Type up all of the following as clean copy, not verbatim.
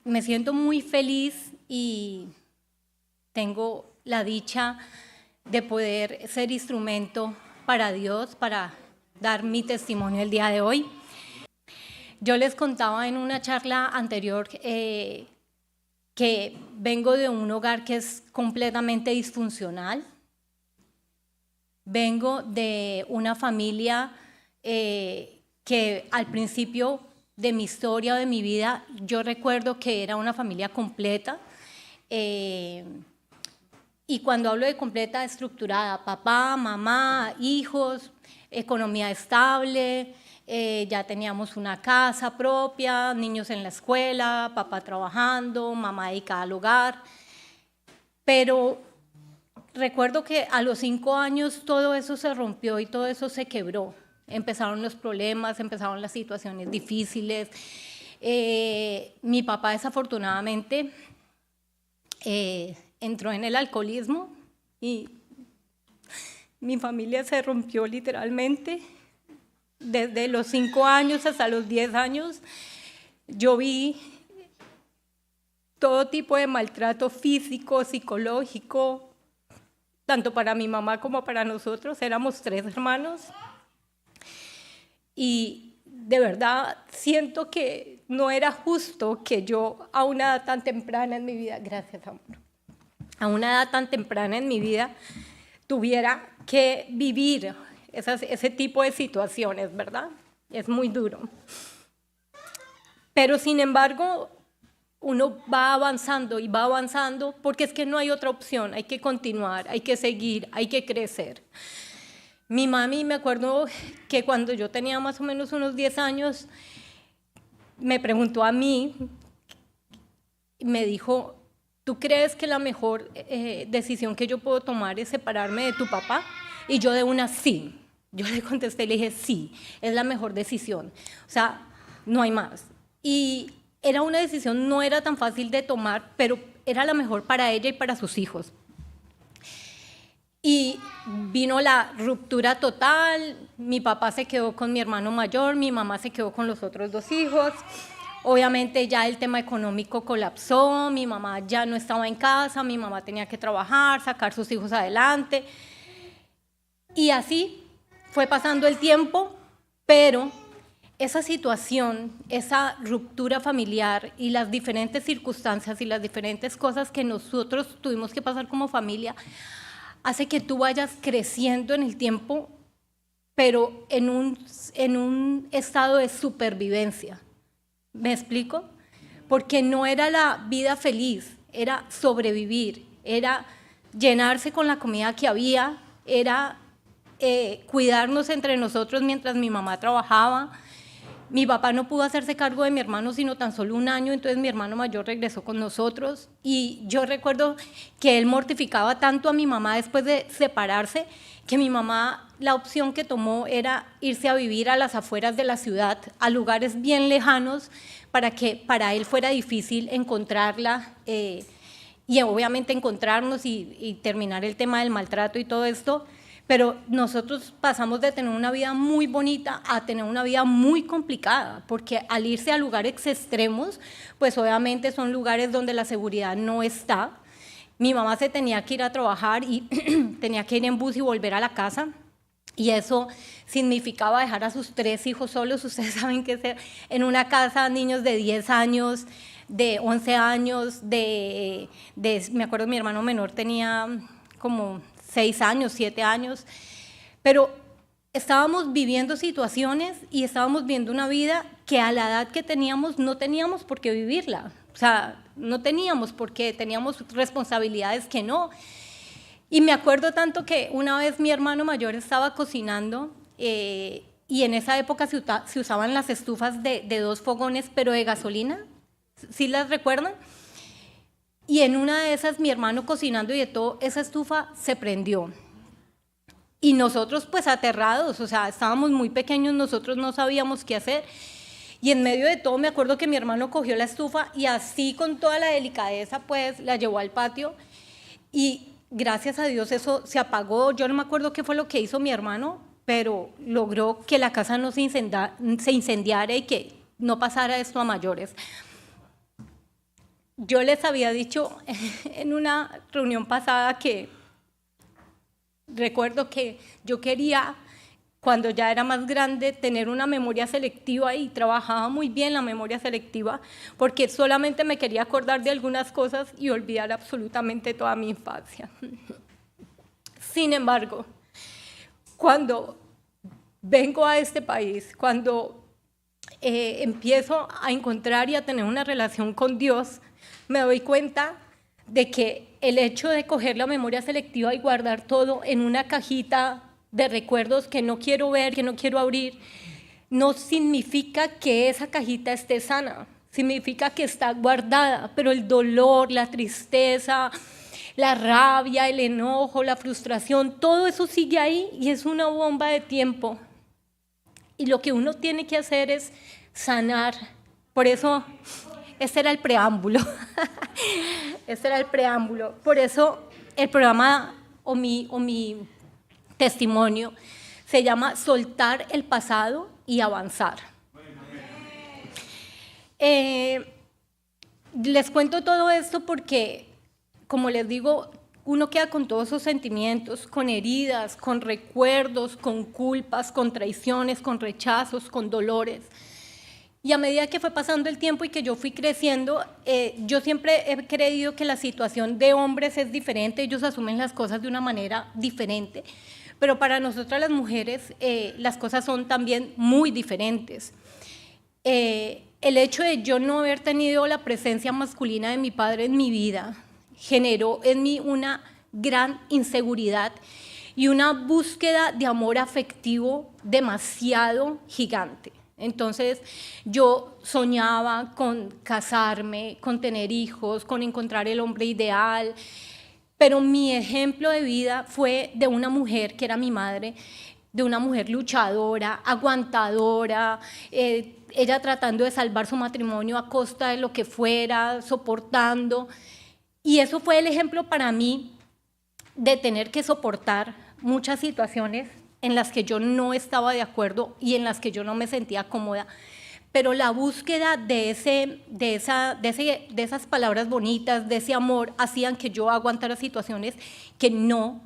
me siento muy feliz y tengo la dicha de poder ser instrumento para Dios, para dar mi testimonio el día de hoy. Yo les contaba en una charla anterior que vengo de un hogar que es completamente disfuncional. Vengo de una familia que al principio de mi historia, de mi vida, yo recuerdo que era una familia completa. Y cuando hablo de completa, estructurada, papá, mamá, hijos, economía estable, ya teníamos una casa propia, niños en la escuela, papá trabajando, mamá dedicada al hogar. Pero recuerdo que a los 5 años todo eso se rompió y todo eso se quebró. Empezaron los problemas, empezaron las situaciones difíciles. Mi papá desafortunadamente entró en el alcoholismo y mi familia se rompió literalmente. Desde los 5 años hasta los 10 años yo vi todo tipo de maltrato físico, psicológico, tanto para mi mamá como para nosotros. Éramos 3 hermanos y de verdad siento que no era justo que yo a una edad tan temprana en mi vida, gracias amor, a una edad tan temprana en mi vida tuviera que vivir ese tipo de situaciones, ¿verdad? Es muy duro. Pero sin embargo, uno va avanzando y va avanzando porque es que no hay otra opción, hay que continuar, hay que seguir, hay que crecer. Mi mami, me acuerdo que cuando yo tenía más o menos unos 10 años, me preguntó a mí, me dijo, ¿tú crees que la mejor decisión que yo puedo tomar es separarme de tu papá? Y yo de una sí. Yo le contesté y le dije, sí, es la mejor decisión. O sea, no hay más. Y era una decisión, no era tan fácil de tomar, pero era la mejor para ella y para sus hijos. Y vino la ruptura total, mi papá se quedó con mi hermano mayor, mi mamá se quedó con los otros 2 hijos. Obviamente ya el tema económico colapsó, mi mamá ya no estaba en casa, mi mamá tenía que trabajar, sacar sus hijos adelante. Y así fue pasando el tiempo, pero esa situación, esa ruptura familiar y las diferentes circunstancias y las diferentes cosas que nosotros tuvimos que pasar como familia, hace que tú vayas creciendo en el tiempo, pero en un estado de supervivencia. ¿Me explico? Porque no era la vida feliz, era sobrevivir, era llenarse con la comida que había, era cuidarnos entre nosotros mientras mi mamá trabajaba. Mi papá no pudo hacerse cargo de mi hermano sino tan solo 1 año, entonces mi hermano mayor regresó con nosotros y yo recuerdo que él mortificaba tanto a mi mamá después de separarse que mi mamá la opción que tomó era irse a vivir a las afueras de la ciudad, a lugares bien lejanos para que para él fuera difícil encontrarla y obviamente encontrarnos y terminar el tema del maltrato y todo esto. Pero nosotros pasamos de tener una vida muy bonita a tener una vida muy complicada, porque al irse a lugares extremos, pues obviamente son lugares donde la seguridad no está. Mi mamá se tenía que ir a trabajar y tenía que ir en bus y volver a la casa, y eso significaba dejar a sus 3 hijos solos. Ustedes saben que en una casa, niños de 10 años, de 11 años, me acuerdo mi hermano menor tenía como 6 años, 7 años, pero estábamos viviendo situaciones y estábamos viendo una vida que a la edad que teníamos no teníamos por qué vivirla, o sea, no teníamos porque teníamos responsabilidades que no. Y me acuerdo tanto que una vez mi hermano mayor estaba cocinando y en esa época se usaban las estufas de 2 fogones, pero de gasolina, ¿sí las recuerdan? Y en una de esas, mi hermano cocinando y de todo, esa estufa se prendió. Y nosotros pues aterrados, o sea, estábamos muy pequeños, nosotros no sabíamos qué hacer. Y en medio de todo me acuerdo que mi hermano cogió la estufa y así con toda la delicadeza pues la llevó al patio. Y gracias a Dios eso se apagó. Yo no me acuerdo qué fue lo que hizo mi hermano, pero logró que la casa no se incendiara y que no pasara esto a mayores. yo les había dicho en una reunión pasada que recuerdo que yo quería, cuando ya era más grande, tener una memoria selectiva y trabajaba muy bien la memoria selectiva porque solamente me quería acordar de algunas cosas y olvidar absolutamente toda mi infancia. Sin embargo, cuando vengo a este país, cuando empiezo a encontrar y a tener una relación con Dios, me doy cuenta de que el hecho de coger la memoria selectiva y guardar todo en una cajita de recuerdos que no quiero ver, que no quiero abrir, no significa que esa cajita esté sana, significa que está guardada, pero el dolor, la tristeza, la rabia, el enojo, la frustración, todo eso sigue ahí y es una bomba de tiempo. Y lo que uno tiene que hacer es sanar. Por eso, este era el preámbulo. Este era el preámbulo. Por eso el programa o mi testimonio se llama Soltar el pasado y avanzar. Les cuento todo esto porque, como les digo, uno queda con todos esos sentimientos, con heridas, con recuerdos, con culpas, con traiciones, con rechazos, con dolores. Y a medida que fue pasando el tiempo y que yo fui creciendo, yo siempre he creído que la situación de hombres es diferente, ellos asumen las cosas de una manera diferente, pero para nosotras las mujeres las cosas son también muy diferentes. El hecho de yo no haber tenido la presencia masculina de mi padre en mi vida generó en mí una gran inseguridad y una búsqueda de amor afectivo demasiado gigante. Entonces yo soñaba con casarme, con tener hijos, con encontrar el hombre ideal, pero mi ejemplo de vida fue de una mujer que era mi madre, de una mujer luchadora, aguantadora, ella tratando de salvar su matrimonio a costa de lo que fuera, soportando. Y eso fue el ejemplo para mí de tener que soportar muchas situaciones en las que yo no estaba de acuerdo y en las que yo no me sentía cómoda. Pero la búsqueda de esas palabras bonitas, de ese amor, hacían que yo aguantara situaciones que no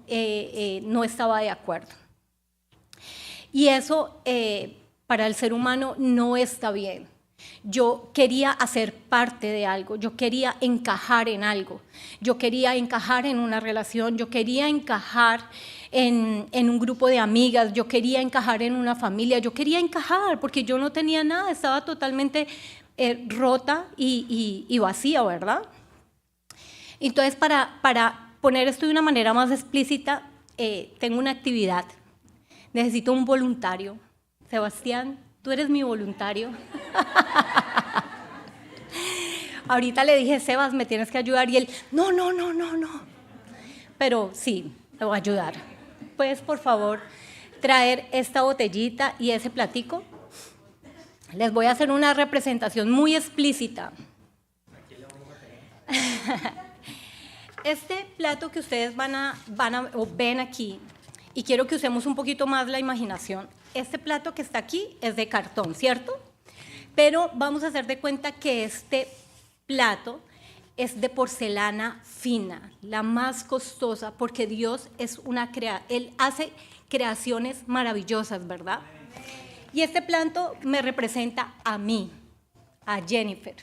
estaba de acuerdo. Y eso para el ser humano no está bien. Yo quería hacer parte de algo, yo quería encajar en algo, yo quería encajar en una relación, yo quería encajar en un grupo de amigas, yo quería encajar en una familia, yo quería encajar porque yo no tenía nada, estaba totalmente rota y vacía, ¿verdad? Entonces, para poner esto de una manera más explícita, tengo una actividad, necesito un voluntario. Sebastián, tú eres mi voluntario. Ahorita le dije, Sebas, me tienes que ayudar, y él, no. Pero sí, te voy a ayudar. ¿Puedes, por favor, traer esta botellita y ese platico? Les voy a hacer una representación muy explícita. Este plato que ustedes ven aquí, y quiero que usemos un poquito más la imaginación, este plato que está aquí es de cartón, ¿cierto? Pero vamos a hacer de cuenta que este plato es de porcelana fina, la más costosa, porque Dios Él hace creaciones maravillosas, ¿verdad? Y este plato me representa a mí, a Jennifer.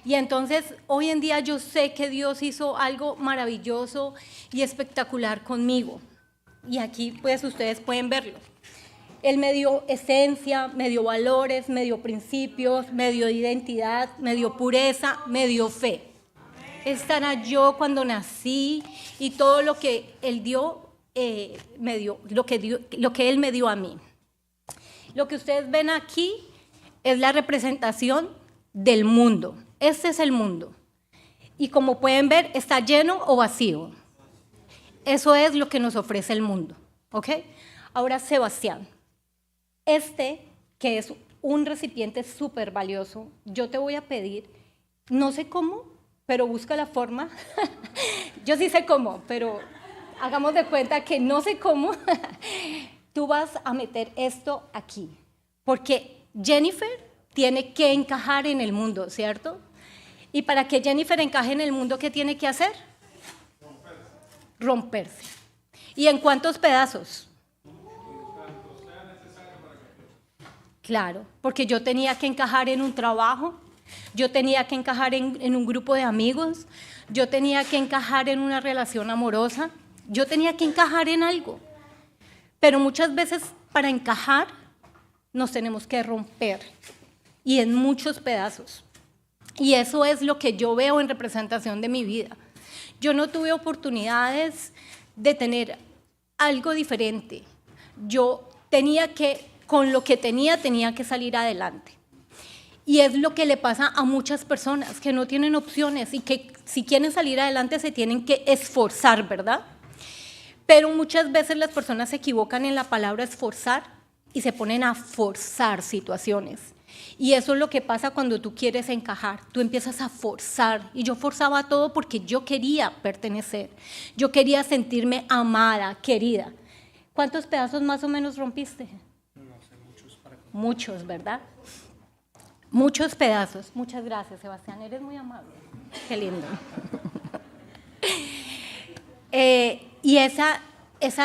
Y entonces, hoy en día yo sé que Dios hizo algo maravilloso y espectacular conmigo. Y aquí, pues, ustedes pueden verlo. Él me dio esencia, me dio valores, me dio principios, me dio identidad, me dio pureza, me dio fe. Esta era yo cuando nací y todo lo que Él dio, me dio, lo que Él me dio a mí. Lo que ustedes ven aquí es la representación del mundo. Este es el mundo. Y como pueden ver, está lleno o vacío. Eso es lo que nos ofrece el mundo. ¿Ok? Ahora, Sebastián. Que es un recipiente súper valioso, yo te voy a pedir, no sé cómo, pero busca la forma. Yo sí sé cómo, pero hagamos de cuenta que no sé cómo. Tú vas a meter esto aquí, porque Jennifer tiene que encajar en el mundo, ¿cierto? Y para que Jennifer encaje en el mundo, ¿qué tiene que hacer? Romperse. ¿Y en cuántos pedazos? Claro, porque yo tenía que encajar en un trabajo, yo tenía que encajar en un grupo de amigos, yo tenía que encajar en una relación amorosa, yo tenía que encajar en algo. Pero muchas veces para encajar nos tenemos que romper, y en muchos pedazos. Y eso es lo que yo veo en representación de mi vida. Yo no tuve oportunidades de tener algo diferente. Yo tenía que, con lo que tenía que salir adelante. Y es lo que le pasa a muchas personas que no tienen opciones y que si quieren salir adelante se tienen que esforzar, ¿verdad? Pero muchas veces las personas se equivocan en la palabra esforzar y se ponen a forzar situaciones. Y eso es lo que pasa cuando tú quieres encajar. Tú empiezas a forzar. Y yo forzaba todo porque yo quería pertenecer. Yo quería sentirme amada, querida. ¿Cuántos pedazos más o menos rompiste? No sé, muchos para contar. Muchos, ¿verdad? Muchos pedazos. Muchas gracias, Sebastián. Eres muy amable. Qué lindo. Y esa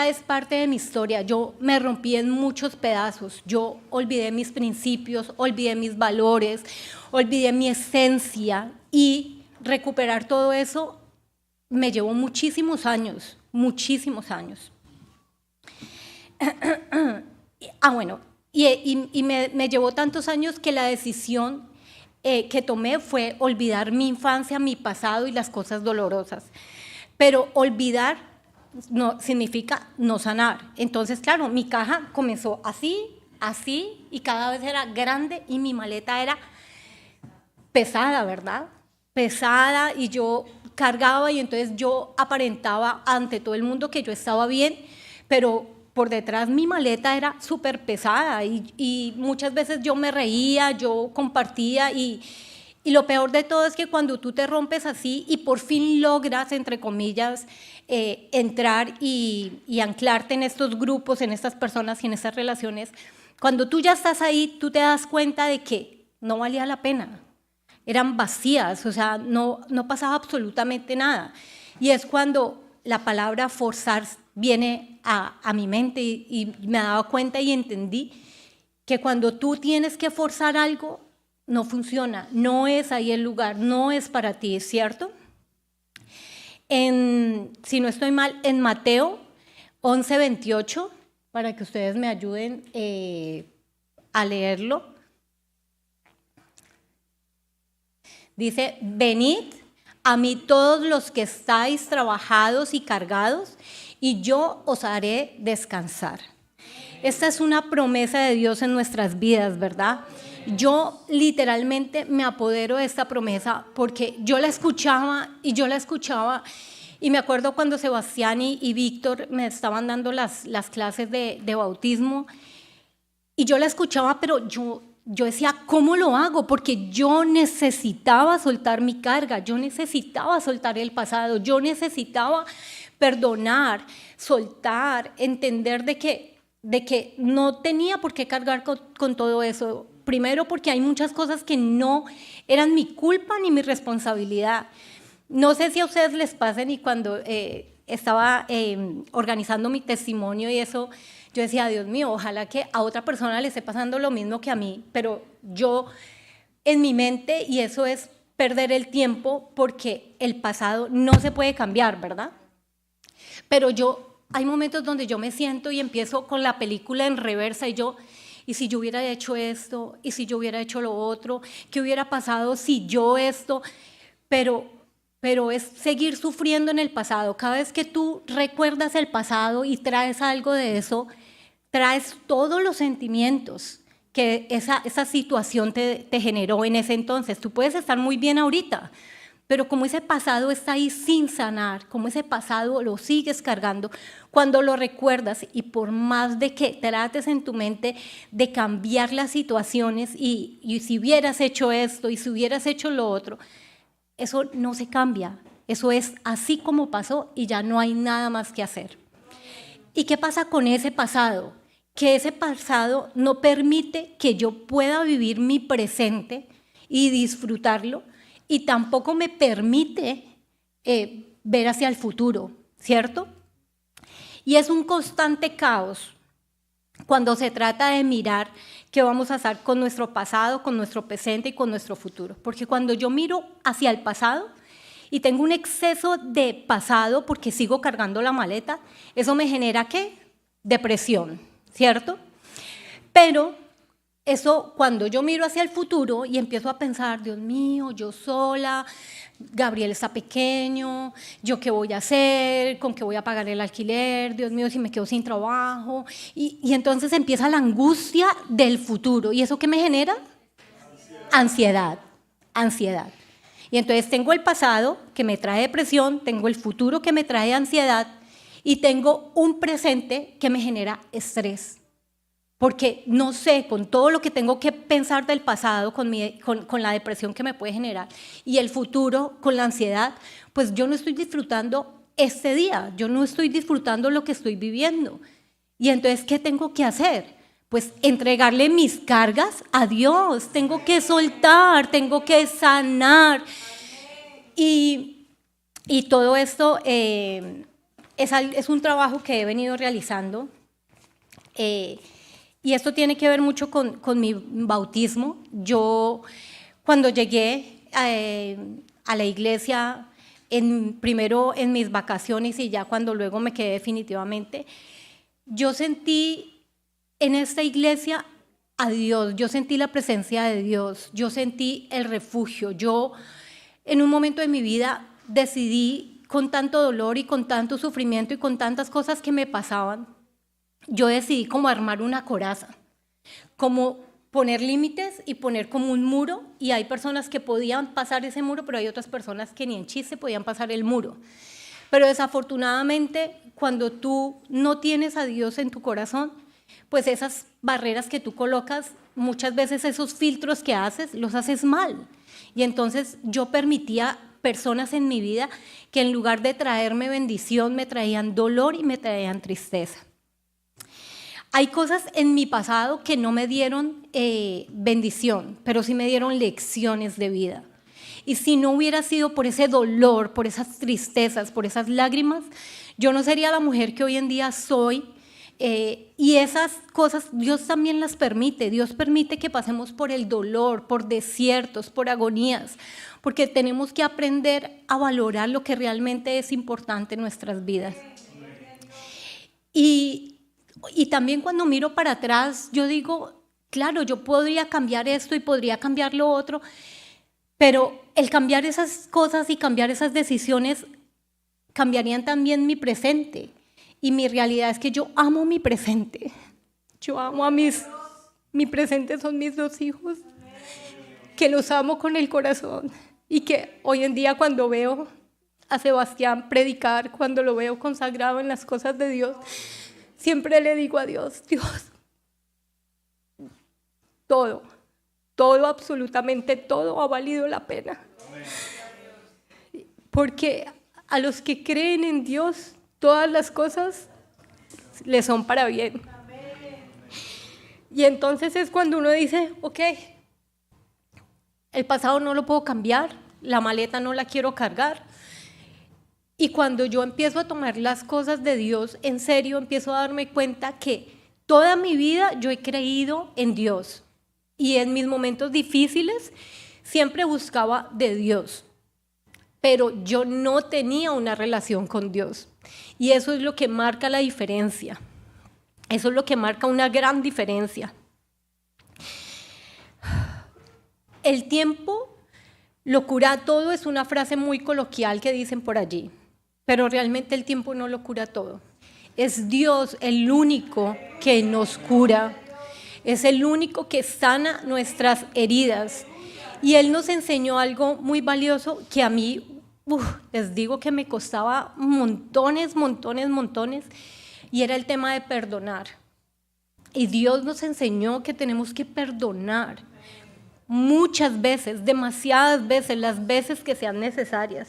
es parte de mi historia. Yo me rompí en muchos pedazos. Yo olvidé mis principios, olvidé mis valores, olvidé mi esencia, y recuperar todo eso me llevó muchísimos años, muchísimos años. Bueno, y me llevó tantos años que la decisión que tomé fue olvidar mi infancia, mi pasado y las cosas dolorosas. Pero olvidar no significa no sanar. Entonces, claro, mi caja comenzó así, así, y cada vez era grande y mi maleta era pesada, ¿verdad? Pesada, y yo cargaba, y entonces yo aparentaba ante todo el mundo que yo estaba bien, pero por detrás mi maleta era súper pesada, y muchas veces yo me reía, yo compartía, y lo peor de todo es que cuando tú te rompes así y por fin logras, entre comillas, entrar y anclarte en estos grupos, en estas personas y en estas relaciones, cuando tú ya estás ahí, tú te das cuenta de que no valía la pena. Eran vacías, o sea, no pasaba absolutamente nada. Y es cuando la palabra forzar viene a mi mente, y me daba cuenta y entendí que cuando tú tienes que forzar algo, no funciona, no es ahí el lugar, no es para ti, ¿cierto? Si no estoy mal, en Mateo 11:28, para que ustedes me ayuden a leerlo, dice: venid a mí todos los que estáis trabajados y cargados, y yo os haré descansar. Esta es una promesa de Dios en nuestras vidas, ¿verdad? Yo literalmente me apodero de esta promesa porque yo la escuchaba, y me acuerdo cuando Sebastián y Víctor me estaban dando las clases de bautismo, y yo la escuchaba, pero yo decía, ¿cómo lo hago? Porque yo necesitaba soltar mi carga, yo necesitaba soltar el pasado, yo necesitaba perdonar, soltar, entender de que no tenía por qué cargar con todo eso. Primero, porque hay muchas cosas que no eran mi culpa ni mi responsabilidad. No sé si a ustedes les pasen, y cuando estaba organizando mi testimonio y eso, yo decía, Dios mío, ojalá que a otra persona le esté pasando lo mismo que a mí, pero yo en mi mente, y eso es perder el tiempo, porque el pasado no se puede cambiar, ¿verdad? Pero hay momentos donde yo me siento y empiezo con la película en reversa, y si yo hubiera hecho esto, y si yo hubiera hecho lo otro, ¿qué hubiera pasado si yo esto? Pero es seguir sufriendo en el pasado. Cada vez que tú recuerdas el pasado y traes algo de eso, traes todos los sentimientos que esa situación te generó en ese entonces. Tú puedes estar muy bien ahorita, pero como ese pasado está ahí sin sanar, como ese pasado lo sigues cargando, cuando lo recuerdas, y por más de que trates en tu mente de cambiar las situaciones, y si hubieras hecho esto, y si hubieras hecho lo otro, eso no se cambia, eso es así como pasó y ya no hay nada más que hacer. ¿Y qué pasa con ese pasado? Que ese pasado no permite que yo pueda vivir mi presente y disfrutarlo, y tampoco me permite ver hacia el futuro, ¿cierto? Y es un constante caos cuando se trata de mirar qué vamos a hacer con nuestro pasado, con nuestro presente y con nuestro futuro. Porque cuando yo miro hacia el pasado y tengo un exceso de pasado porque sigo cargando la maleta, eso me genera ¿qué? Depresión, ¿cierto? Pero eso cuando yo miro hacia el futuro y empiezo a pensar, Dios mío, yo sola, Gabriel está pequeño, ¿yo qué voy a hacer? ¿Con qué voy a pagar el alquiler? Dios mío, si me quedo sin trabajo. Y entonces empieza la angustia del futuro. ¿Y eso qué me genera? Ansiedad. Y entonces tengo el pasado que me trae depresión, tengo el futuro que me trae ansiedad y tengo un presente que me genera estrés. Porque no sé, con todo lo que tengo que pensar del pasado, con la depresión que me puede generar, y el futuro con la ansiedad, pues yo no estoy disfrutando este día, yo no estoy disfrutando lo que estoy viviendo. Y entonces, ¿qué tengo que hacer? Pues entregarle mis cargas a Dios, tengo que soltar, tengo que sanar. Y todo esto es un trabajo que he venido realizando. Y esto tiene que ver mucho con mi bautismo. Yo, cuando llegué a la iglesia, primero en mis vacaciones y ya cuando luego me quedé definitivamente, yo sentí en esta iglesia a Dios, yo sentí la presencia de Dios, yo sentí el refugio. Yo, en un momento de mi vida, decidí, con tanto dolor y con tanto sufrimiento y con tantas cosas que me pasaban, yo decidí como armar una coraza, como poner límites y poner como un muro, y hay personas que podían pasar ese muro, pero hay otras personas que ni en chiste podían pasar el muro. Pero desafortunadamente, cuando tú no tienes a Dios en tu corazón, pues esas barreras que tú colocas, muchas veces esos filtros que haces, los haces mal. Y entonces yo permitía personas en mi vida que en lugar de traerme bendición, me traían dolor y me traían tristeza. Hay cosas en mi pasado que no me dieron bendición, pero sí me dieron lecciones de vida. Y si no hubiera sido por ese dolor, por esas tristezas, por esas lágrimas, yo no sería la mujer que hoy en día soy. Y esas cosas Dios también las permite. Dios permite que pasemos por el dolor, por desiertos, por agonías, porque tenemos que aprender a valorar lo que realmente es importante en nuestras vidas. Y también cuando miro para atrás, yo digo, claro, yo podría cambiar esto y podría cambiar lo otro, pero el cambiar esas cosas y cambiar esas decisiones cambiarían también mi presente. Y mi realidad es que yo amo mi presente. Yo amo a mi presente son mis 2 hijos, que los amo con el corazón. Y que hoy en día cuando veo a Sebastián predicar, cuando lo veo consagrado en las cosas de Dios, siempre le digo a Dios, Dios, todo, absolutamente todo ha valido la pena. Porque a los que creen en Dios, todas las cosas les son para bien. Y entonces es cuando uno dice, ok, el pasado no lo puedo cambiar, la maleta no la quiero cargar. Y cuando yo empiezo a tomar las cosas de Dios en serio, empiezo a darme cuenta que toda mi vida yo he creído en Dios. Y en mis momentos difíciles siempre buscaba de Dios. Pero yo no tenía una relación con Dios. Y eso es lo que marca la diferencia. Eso es lo que marca una gran diferencia. El tiempo lo cura todo es una frase muy coloquial que dicen por allí. Pero realmente el tiempo no lo cura todo. Es Dios el único que nos cura. Es el único que sana nuestras heridas. Y Él nos enseñó algo muy valioso que a mí, les digo que me costaba montones, y era el tema de perdonar. Y Dios nos enseñó que tenemos que perdonar muchas veces, demasiadas veces, las veces que sean necesarias.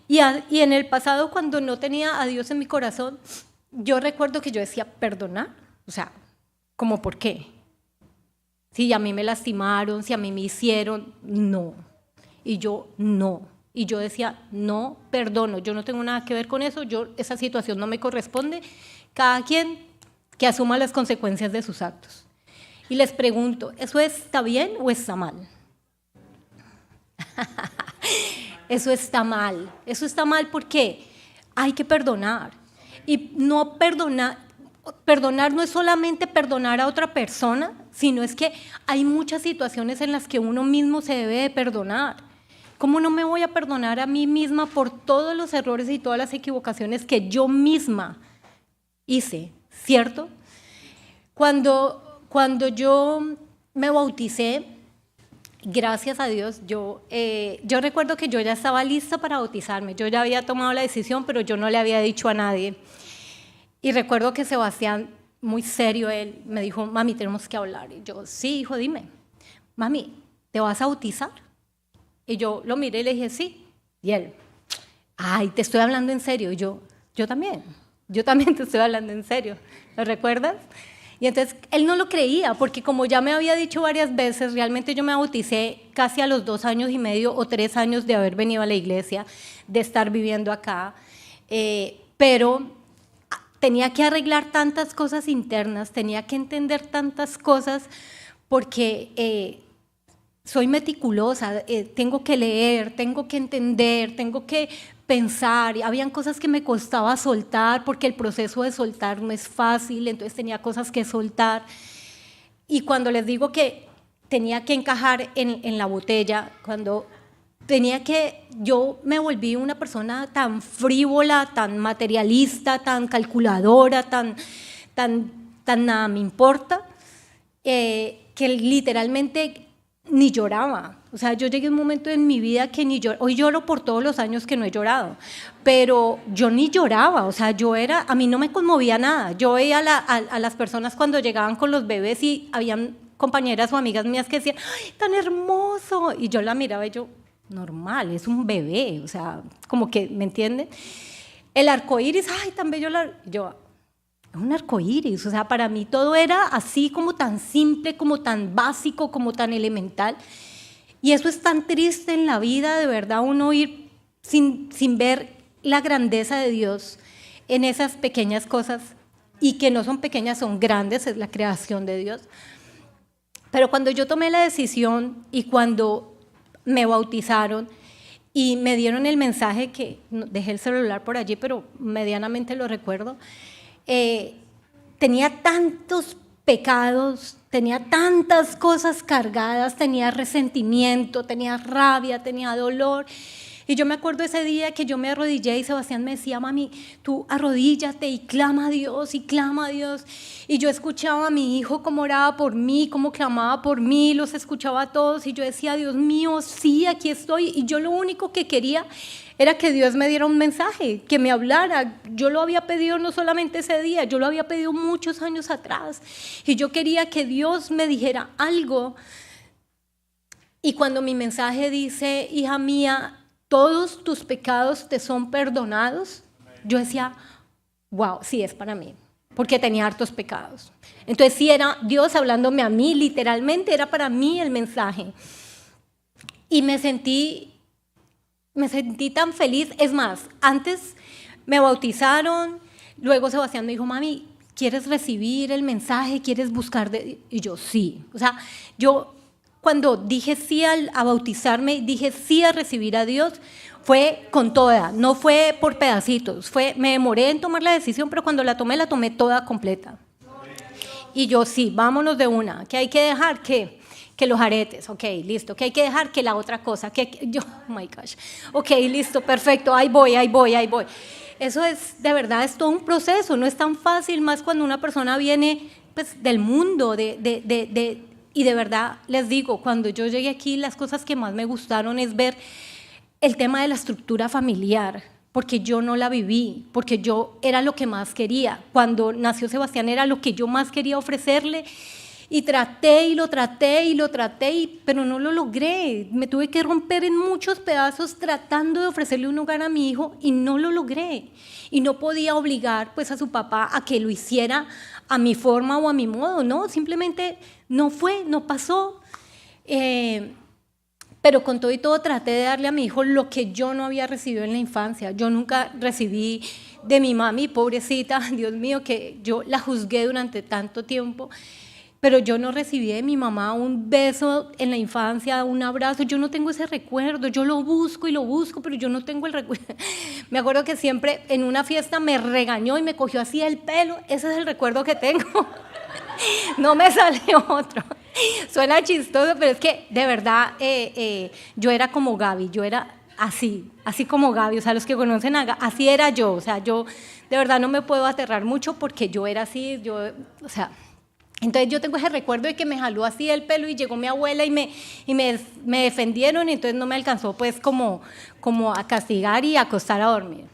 Y en el pasado, cuando no tenía a Dios en mi corazón, yo recuerdo que yo decía, ¿perdonar? O sea, ¿cómo por qué? Si a mí me lastimaron, si a mí me hicieron, no. Y yo no. Y yo decía, no perdono, yo no tengo nada que ver con eso, esa situación no me corresponde. Cada quien que asuma las consecuencias de sus actos. Y les pregunto, ¿eso está bien o está mal? Eso está mal. Eso está mal porque hay que perdonar. Y no perdonar no es solamente perdonar a otra persona, sino es que hay muchas situaciones en las que uno mismo se debe de perdonar. ¿Cómo no me voy a perdonar a mí misma por todos los errores y todas las equivocaciones que yo misma hice, cierto? Cuando yo me bauticé, gracias a Dios, yo recuerdo que yo ya estaba lista para bautizarme. Yo ya había tomado la decisión, pero yo no le había dicho a nadie. Y recuerdo que Sebastián, muy serio, él me dijo, mami, tenemos que hablar. Y yo, sí, hijo, dime. Mami, ¿te vas a bautizar? Y yo lo miré y le dije, sí. Y él, ay, te estoy hablando en serio. Y yo también te estoy hablando en serio. ¿Lo recuerdas? Y entonces él no lo creía, porque como ya me había dicho varias veces, realmente yo me bauticé casi a los 2 años y medio o 3 años de haber venido a la iglesia, de estar viviendo acá, pero tenía que arreglar tantas cosas internas, tenía que entender tantas cosas, porque soy meticulosa, tengo que leer, tengo que entender, tengo que pensar, y habían cosas que me costaba soltar, porque el proceso de soltar no es fácil, entonces tenía cosas que soltar. Y cuando les digo que tenía que encajar en la botella, cuando yo me volví una persona tan frívola, tan materialista, tan calculadora, tan nada me importa, que literalmente ni lloraba. O sea, yo llegué a un momento en mi vida que ni lloraba. Hoy lloro por todos los años que no he llorado, pero yo ni lloraba. O sea, a mí no me conmovía nada. Yo veía a las personas cuando llegaban con los bebés y habían compañeras o amigas mías que decían, ¡ay, tan hermoso! Y yo la miraba y yo, normal, es un bebé. O sea, como que, ¿me entienden? El arcoíris, ¡ay, tan bello! Yo, es un arcoíris. O sea, para mí todo era así como tan simple, como tan básico, como tan elemental. Y eso es tan triste en la vida, de verdad, uno ir sin ver la grandeza de Dios en esas pequeñas cosas, y que no son pequeñas, son grandes, es la creación de Dios. Pero cuando yo tomé la decisión y cuando me bautizaron y me dieron el mensaje, que dejé el celular por allí, pero medianamente lo recuerdo, tenía tantos pecados, tenía tantas cosas cargadas, tenía resentimiento, tenía rabia, tenía dolor. Y yo me acuerdo ese día que yo me arrodillé y Sebastián me decía, mami, tú arrodíllate y clama a Dios y clama a Dios. Y yo escuchaba a mi hijo cómo oraba por mí, cómo clamaba por mí, los escuchaba a todos y yo decía, Dios mío, sí, aquí estoy. Y yo lo único que quería era que Dios me diera un mensaje, que me hablara. Yo lo había pedido no solamente ese día, yo lo había pedido muchos años atrás. Y yo quería que Dios me dijera algo. Y cuando mi mensaje dice, hija mía, todos tus pecados te son perdonados, yo decía, wow, sí, es para mí, porque tenía hartos pecados. Entonces sí era Dios hablándome a mí, literalmente era para mí el mensaje. Y me sentí tan feliz. Es más, antes me bautizaron, luego Sebastián me dijo, mami, ¿quieres recibir el mensaje? ¿Quieres buscar? Y yo, sí. O sea, yo cuando dije sí a bautizarme, dije sí a recibir a Dios, fue con toda, no fue por pedacitos. Me demoré en tomar la decisión, pero cuando la tomé toda completa. Y yo, sí, vámonos de una. ¿Qué hay que dejar? ¿Qué? Que los aretes, ok, listo. ¿Qué hay que dejar? Que la otra cosa. Oh my gosh. Ok, listo, perfecto, ahí voy. Eso es, de verdad, es todo un proceso, no es tan fácil, más cuando una persona viene pues, del mundo, y de verdad les digo, cuando yo llegué aquí, las cosas que más me gustaron es ver el tema de la estructura familiar, porque yo no la viví, porque yo era lo que más quería. Cuando nació Sebastián era lo que yo más quería ofrecerle, y traté, pero no lo logré. Me tuve que romper en muchos pedazos tratando de ofrecerle un hogar a mi hijo y no lo logré. Y no podía obligar pues, a su papá a que lo hiciera a mi forma o a mi modo, ¿no? Simplemente no pasó. Pero con todo y todo traté de darle a mi hijo lo que yo no había recibido en la infancia. Yo nunca recibí de mi mami, pobrecita, Dios mío, que yo la juzgué durante tanto tiempo, pero yo no recibí de mi mamá un beso en la infancia, un abrazo. Yo no tengo ese recuerdo. Yo lo busco y lo busco, pero yo no tengo el recuerdo. Me acuerdo que siempre en una fiesta me regañó y me cogió así el pelo. Ese es el recuerdo que tengo. No me sale otro. Suena chistoso, pero es que de verdad yo era como Gaby, yo era así como Gaby, o sea, los que conocen a Gaby, así era yo, o sea, yo de verdad no me puedo aterrar mucho porque yo era así, o sea, entonces yo tengo ese recuerdo de que me jaló así el pelo y llegó mi abuela y me defendieron, y entonces no me alcanzó pues como a castigar y a acostar a dormir.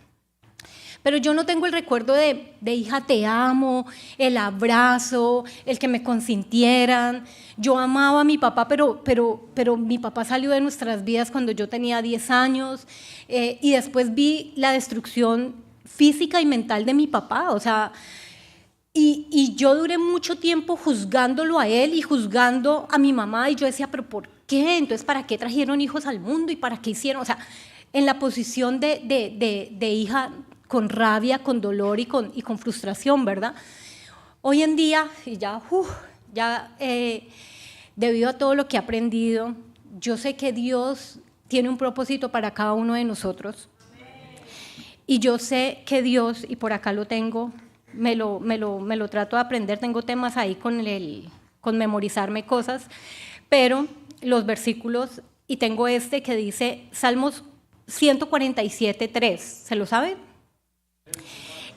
Pero yo no tengo el recuerdo de hija te amo, el abrazo, el que me consintieran. Yo amaba a mi papá, pero mi papá salió de nuestras vidas cuando yo tenía 10 años, y después vi la destrucción física y mental de mi papá, o sea, y yo duré mucho tiempo juzgándolo a él y juzgando a mi mamá, y yo decía, pero ¿por qué? Entonces, ¿para qué trajeron hijos al mundo y para qué hicieron? O sea, en la posición de hija, con rabia, con dolor y con frustración, ¿verdad? Hoy en día, y ya debido a todo lo que he aprendido, yo sé que Dios tiene un propósito para cada uno de nosotros. Y yo sé que Dios, y por acá lo tengo, me lo trato de aprender, tengo temas ahí con memorizarme cosas, pero los versículos, y tengo este que dice, Salmos 147:3, ¿se lo saben?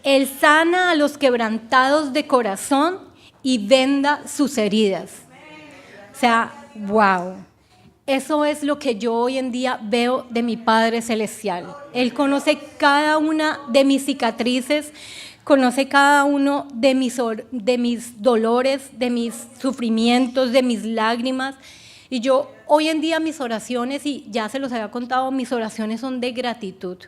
Él sana a los quebrantados de corazón y venda sus heridas. O sea, wow. Eso es lo que yo hoy en día veo de mi Padre Celestial. Él conoce cada una de mis cicatrices, conoce cada uno de mis dolores, de mis sufrimientos, de mis lágrimas. Y yo hoy en día mis oraciones, y ya se los había contado, mis oraciones son de gratitud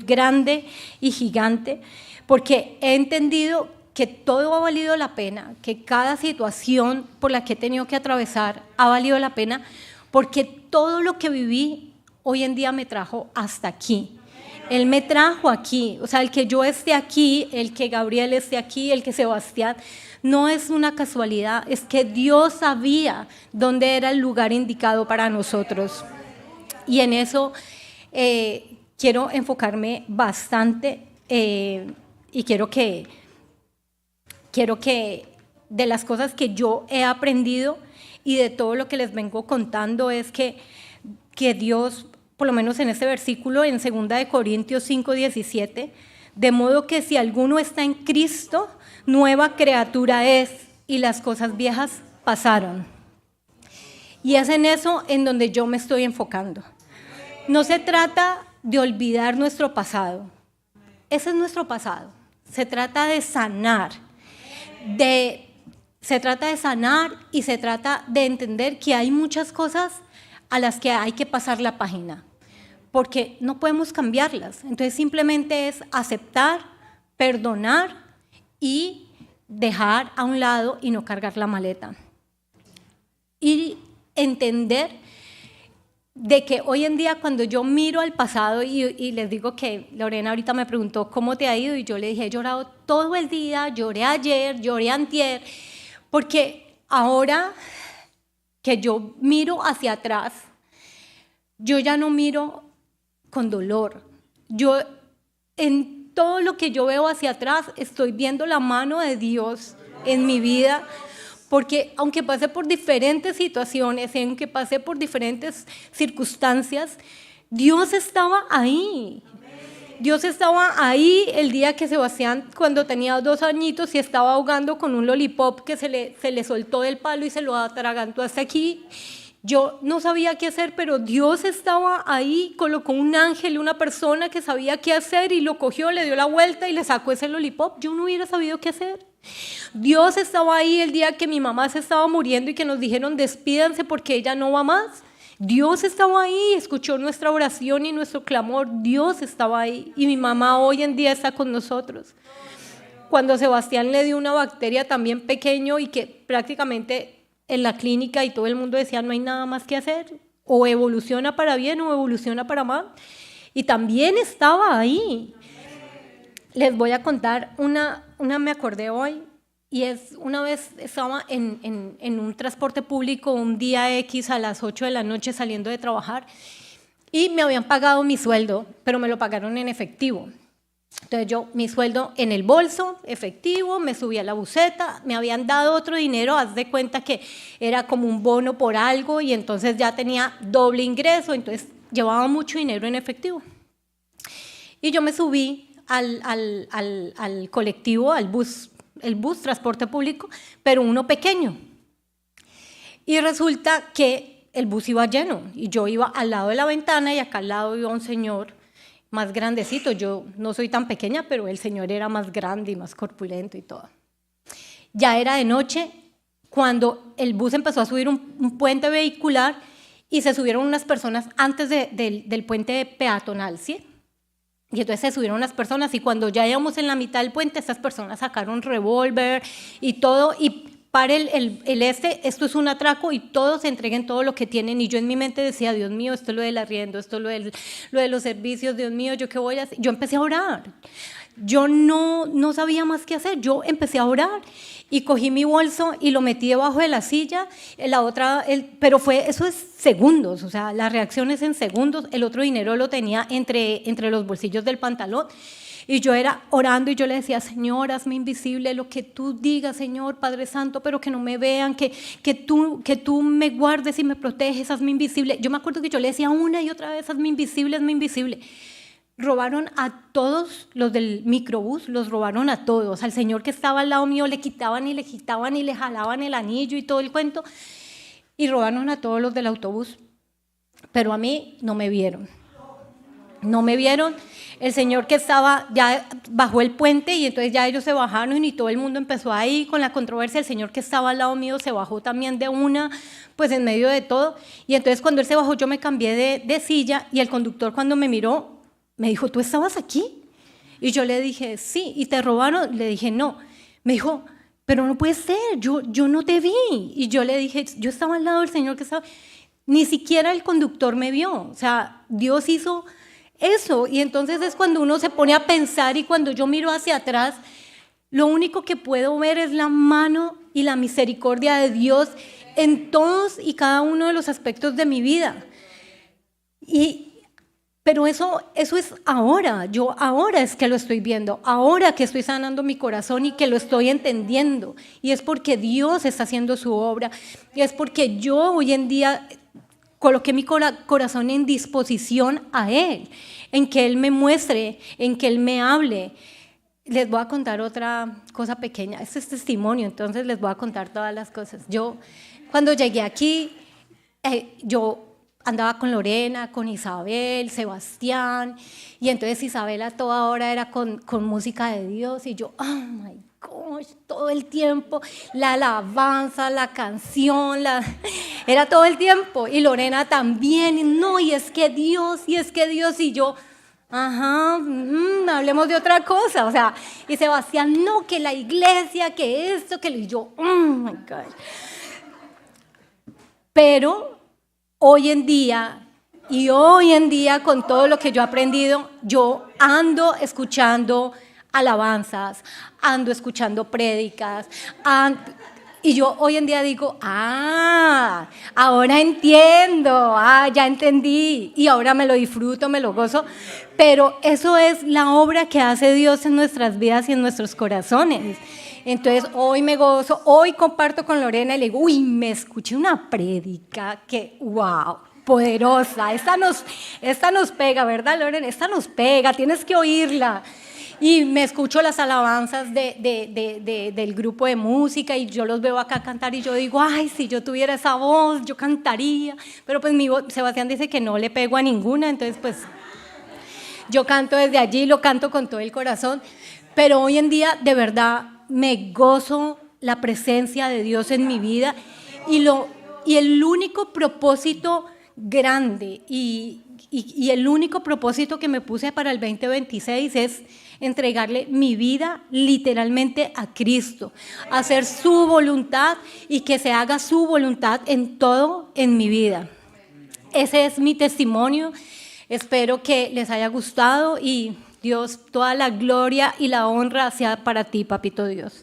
grande y gigante, porque he entendido que todo ha valido la pena, que cada situación por la que he tenido que atravesar ha valido la pena, porque todo lo que viví hoy en día me trajo hasta aquí. Él me trajo aquí, o sea, el que yo esté aquí, el que Gabriel esté aquí, el que Sebastián, no es una casualidad, es que Dios sabía dónde era el lugar indicado para nosotros. Y en eso quiero enfocarme bastante, y quiero que de las cosas que yo he aprendido y de todo lo que les vengo contando es que Dios, por lo menos en este versículo, en 2 Corintios 5:17, de modo que si alguno está en Cristo, nueva criatura es, y las cosas viejas pasaron. Y es en eso en donde yo me estoy enfocando. No se trata de olvidar nuestro pasado. Ese es nuestro pasado. Se trata de sanar. Se trata de sanar y se trata de entender que hay muchas cosas a las que hay que pasar la página, porque no podemos cambiarlas. Entonces simplemente es aceptar, perdonar y dejar a un lado y no cargar la maleta. Y entender de que hoy en día cuando yo miro al pasado y les digo que Lorena ahorita me preguntó ¿cómo te ha ido? Y yo le dije, he llorado todo el día, lloré ayer, lloré antier, porque ahora que yo miro hacia atrás, yo ya no miro con dolor. Yo en todo lo que yo veo hacia atrás estoy viendo la mano de Dios en mi vida, porque aunque pasé por diferentes situaciones, aunque pasé por diferentes circunstancias, Dios estaba ahí. Dios estaba ahí el día que Sebastián, cuando tenía 2 añitos, se estaba ahogando con un lollipop que se le soltó del palo y se lo atragantó hasta aquí. Yo no sabía qué hacer, pero Dios estaba ahí, colocó un ángel, una persona que sabía qué hacer y lo cogió, le dio la vuelta y le sacó ese lollipop. Yo no hubiera sabido qué hacer. Dios estaba ahí el día que mi mamá se estaba muriendo y que nos dijeron despídanse porque ella no va más. Dios estaba ahí, escuchó nuestra oración y nuestro clamor. Dios estaba ahí y mi mamá hoy en día está con nosotros. Cuando Sebastián le dio una bacteria también pequeño y que prácticamente en la clínica y todo el mundo decía no hay nada más que hacer, o evoluciona para bien o evoluciona para mal. Y también estaba ahí. Les voy a contar una me acordé hoy, y es una vez estaba en un transporte público un día X a las 8 de la noche saliendo de trabajar, y me habían pagado mi sueldo, pero me lo pagaron en efectivo. Entonces yo, mi sueldo en el bolso, efectivo, me subí a la buseta, me habían dado otro dinero, haz de cuenta que era como un bono por algo, y entonces ya tenía doble ingreso, entonces llevaba mucho dinero en efectivo. Y yo me subí al colectivo, al bus, el bus, transporte público, pero uno pequeño. Y resulta que el bus iba lleno, y yo iba al lado de la ventana, y acá al lado iba un señor más grandecito. Yo no soy tan pequeña, pero el señor era más grande y más corpulento y todo. Ya era de noche cuando el bus empezó a subir un puente vehicular, y se subieron unas personas antes del puente peatonal, ¿sí? Y entonces se subieron unas personas, y cuando ya íbamos en la mitad del puente, estas personas sacaron revólver y todo, y para esto es un atraco, y todos entreguen todo lo que tienen. Y yo en mi mente decía, Dios mío, esto es lo del arriendo, esto es lo de los servicios, Dios mío, ¿yo qué voy a hacer? Yo empecé a orar. Yo no sabía más qué hacer, yo empecé a orar, y cogí mi bolso y lo metí debajo de la silla, pero eso es segundos, o sea, la reacción es en segundos. El otro dinero lo tenía entre los bolsillos del pantalón, y yo era orando, y yo le decía, Señor, hazme invisible, lo que tú digas, Señor, Padre Santo, pero que no me vean, que tú me guardes y me proteges, hazme invisible. Yo me acuerdo que yo le decía una y otra vez, hazme invisible, hazme invisible. Robaron a todos los del microbús, los robaron a todos. Al señor que estaba al lado mío le quitaban y le jalaban el anillo y todo el cuento, y robaron a todos los del autobús, pero a mí no me vieron. No me vieron. El señor que estaba ya bajó el puente, y entonces ya ellos se bajaron, y todo el mundo empezó ahí con la controversia. El señor que estaba al lado mío se bajó también de una, pues en medio de todo. Y entonces cuando él se bajó, yo me cambié de silla, y el conductor, cuando me miró, me dijo, ¿tú estabas aquí? Y yo le dije, sí. ¿Y te robaron? Le dije, no. Me dijo, pero no puede ser, yo no te vi. Y yo le dije, yo estaba al lado del señor que estaba. Ni siquiera el conductor me vio. O sea, Dios hizo eso. Y entonces es cuando uno se pone a pensar, y cuando yo miro hacia atrás, lo único que puedo ver es la mano y la misericordia de Dios en todos y cada uno de los aspectos de mi vida. Pero eso es ahora. Yo ahora es que lo estoy viendo, ahora que estoy sanando mi corazón y que lo estoy entendiendo. Y es porque Dios está haciendo su obra. Y es porque yo hoy en día coloqué mi corazón en disposición a Él, en que Él me muestre, en que Él me hable. Les voy a contar otra cosa pequeña. Este es testimonio, entonces les voy a contar todas las cosas. Yo, cuando llegué aquí, yo andaba con Lorena, con Isabel, Sebastián, y entonces Isabel a toda hora era con música de Dios, y yo, oh my gosh, todo el tiempo, la alabanza, la canción, era todo el tiempo, y Lorena también, y es que Dios, y yo, ajá, hablemos de otra cosa, o sea, y Sebastián, no, que la iglesia, que esto, y yo, oh my God. Pero hoy en día con todo lo que yo he aprendido, yo ando escuchando alabanzas, ando escuchando prédicas, y yo hoy en día digo, ahora entiendo, ya entendí, y ahora me lo disfruto, me lo gozo, pero eso es la obra que hace Dios en nuestras vidas y en nuestros corazones. Entonces hoy me gozo, hoy comparto con Lorena y le digo, me escuché una prédica que, wow, poderosa, esta nos pega, ¿verdad, Lorena? Esta nos pega, tienes que oírla. Y me escucho las alabanzas del grupo de música, y yo los veo acá cantar, y yo digo, ay, si yo tuviera esa voz, yo cantaría, pero pues Sebastián dice que no le pego a ninguna, entonces pues yo canto desde allí, lo canto con todo el corazón, pero hoy en día de verdad me gozo la presencia de Dios en mi vida, y el único propósito grande y el único propósito que me puse para el 2026 es entregarle mi vida literalmente a Cristo, hacer su voluntad y que se haga su voluntad en todo en mi vida. ese es mi testimonio. Espero que les haya gustado y Dios, toda la gloria y la honra sea para ti, Papito Dios.